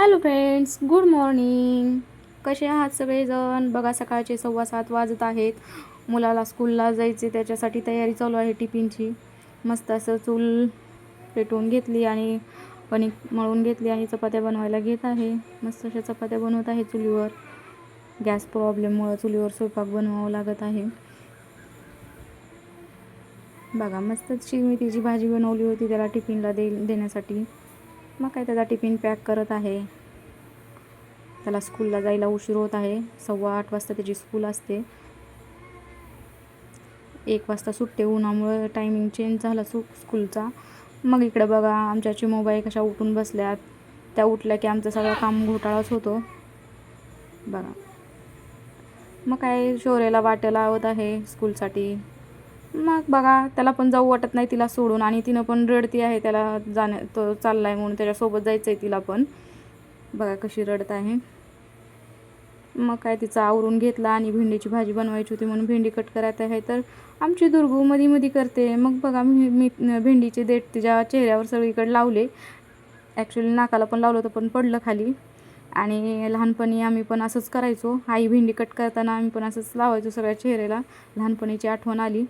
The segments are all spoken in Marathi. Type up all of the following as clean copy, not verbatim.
Hello friends, good morning. कसे आहात सगळेजण? बघा, सकाळचे 7:15 वाजत आहेत. मुलाला स्कूलला जायचे, त्याच्यासाठी तयारी चालू आहे टिफिनची. मस्त असं चूल पेटवून घेतली आणि कणिक मळून घेतली आणि चपात्या बनवायला घेत आहे. मस्त अशा चपात्या बनवत आहे चुलीवर. गॅस प्रॉब्लेममुळे चुलीवर स्वयंपाक बनवावं लागत आहे. बघा, मस्त मेथीची भाजी बनवली होती त्याला टिफिनला देण्यासाठी. मग काय त्याचा टिफिन पॅक करत आहे. त्याला स्कूलला जायला उशीर होत आहे. 8:15 वाजता त्याची स्कूल असते. 1 वाजता सुटते. उन्हामुळे टायमिंग चेंज झाला स्कूलचा. मग इकडे बघा, आमच्या चिमूबाई कशा उठून बसल्यात. त्या उठल्या की आमचं सगळं काम घोटाळाच होतो. बघा, मग काय शौर्याला वाटं लावत आहे स्कूलसाठी. मग बघा, त्याला पण जाऊ वाटत नाही तिला सोडून, आणि तिनं पण रडती आहे त्याला तो चालला आहे म्हणून, त्याच्यासोबत जायचं आहे तिला पण. बघा कशी रडत आहे. मग काय तिचं आवरून घेतला आणि भेंडीची भाजी बनवायची होती म्हणून भेंडी कट करत आहे. तर आमची दुर्गू मधी मधी करते. मग बघा, मी भेंडीचे देठ तिच्या चेहऱ्यावर सगळीकडे लावले. ॲक्च्युली नाकाला पण लावलं होतं पण पडलं खाली. आणि लहानपणी आम्ही पण असंच करायचो. आई भेंडी कट करताना आम्ही पण असंच लावायचो सगळ्या चेहऱ्याला. लहानपणीची आठवण आली.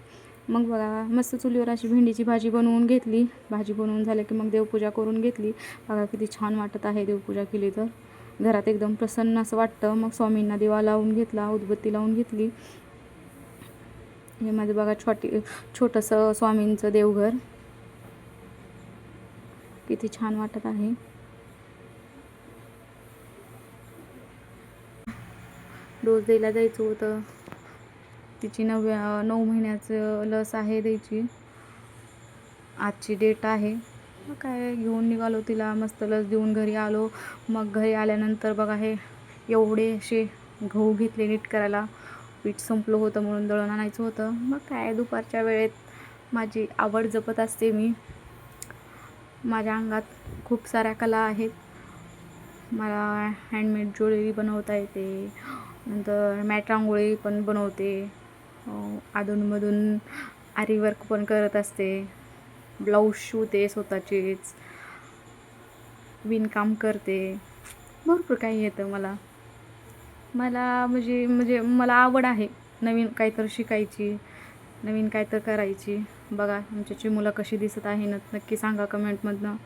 मग बघा, मस्त चुलीवर अशी भेंडीची भाजी बनवून घेतली. भाजी बनवून झालं की मग देवपूजा करून घेतली. बघा किती छान वाटत आहे देवपूजा केली तर. घरात एकदम प्रसन्न असं वाटतं. मग स्वामींना दिवा लावून घेतला, उदबत्ती लावून घेतली. हे माझं बघा छोटंसं स्वामींचं देवघर. किती छान वाटत आहे. डोस द्यायला जायचं होतं. तिची 9 महिन्याचं लस आहे द्यायची. आजची डेट आहे. मग काय घेऊन निघालो तिला. मस्त लस देऊन घरी आलो. मग घरी आल्यानंतर बघा, हे एवढे असे गहू घेतले नीट करायला. पीठ संपलं होतं म्हणून दळण आणायचं होतं. मग काय दुपारच्या वेळेत माझी आवड जपत असते मी. माझ्या अंगात खूप साऱ्या कला आहेत. मला हँडमेड ज्वेलरी बनवता येते. नंतर मॅट रांगोळी पण बनवते. अधूनमधून आरी वर्क पण करत असते. ब्लाऊज शिवते स्वतःचेच. विणकाम करते. भरपूर काही येतं मला. म्हणजे मला आवड आहे नवीन काहीतरी शिकायची, नवीन काहीतरी करायची. बघा, आमच्या चिमूला कशी दिसत आहे नक्की सांगा कमेंटमधनं.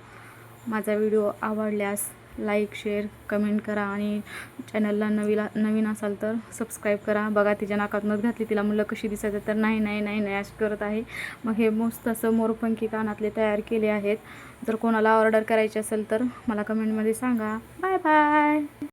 माझा व्हिडिओ आवडल्यास लाईक, शेअर, कमेंट करा आणि चॅनलला नवीन असाल तर सबस्क्राईब करा. बघा, तिच्या नाकात नथ घातली. तिला मुलं कशी दिसायचं तर नाही असं करत आहे. मग हे मस्त असं मोरपंखी कानातले तयार केले आहेत. जर कोणाला ऑर्डर करायची असेल तर मला कमेंटमध्ये सांगा. Bye bye.